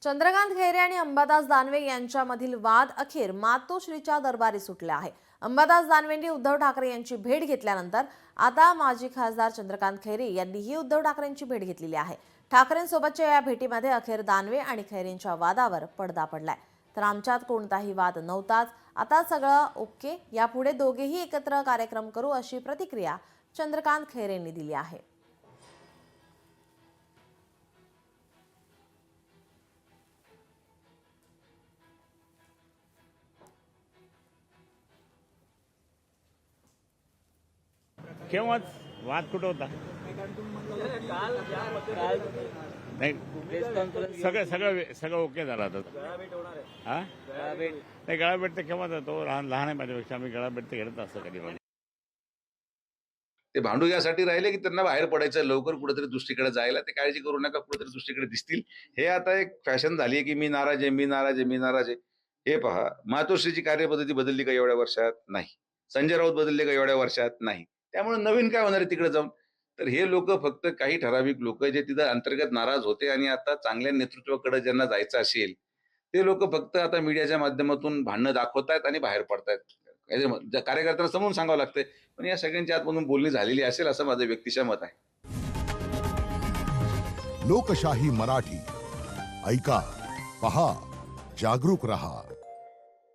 चंद्रकांत खैरे आणि अंबादास दानवे यांच्यामधील वाद अखेर मातोश्रीच्या दरबारी सुटला आहे। अंबादास दानवेंनी उद्धव ठाकरे यांची भेट घेतल्यानंतर आता माजी खासदार चंद्रकांत खैरे यांनीही उद्धव ठाकरेंची भेट घेतलेली आहे। ठाकरेंसोबतच्या या भेटीमध्ये अखेर दानवे आणि खैरेंच्या वादावर पडदा पडलाय। तर आमच्यात कोणताही वाद नव्हताच, आता सगळं ओके, यापुढे दोघेही एकत्र कार्यक्रम करू अशी प्रतिक्रिया चंद्रकांत खैरेंनी दिली आहे। केव्हाच वाद कुठं होता? नाही, सगळं सगळं सगळं ओके झालं आता। हा नाही, गळाभेट तर केव्हाच तो लहान आहे माझ्यापेक्षा, आम्ही गळाभेट तर घेत असतो कधी पण। ते भांडू यासाठी राहिले की त्यांना बाहेर पडायचं, लवकर कुठेतरी दुसरीकडे जायला। ते काळजी करू नका, कुठेतरी दुसरीकडे दिसतील। हे आता एक फॅशन झाली आहे की मी नाराज आहे, मी नाराज आहे, मी नाराज आहे। हे पहा, मातोश्रीची कार्यपद्धती बदलली का एवढ्या वर्षात? नाही। संजय राऊत बदलले का एवढ्या वर्षात? नाही। त्यामुळे नवीन काय होणार आहे तिकडे जाऊन? तर हे लोक फक्त काही ठराविक लोक जे तिथं अंतर्गत नाराज होते आणि आता चांगल्या नेतृत्वाकडे ज्यांना जायचं असेल, ते लोक फक्त आता मीडियाच्या माध्यमातून भांडणं दाखवतायत आणि बाहेर पडतायत। कार्यकर्त्यांना समजून सांगावं लागतंय, पण या सगळ्यांच्या आतमधून बोलणी झालेली असेल असं माझं व्यक्तिशः मत आहे। लोकशाही मराठी ऐका, पहा, जागरूक रहा।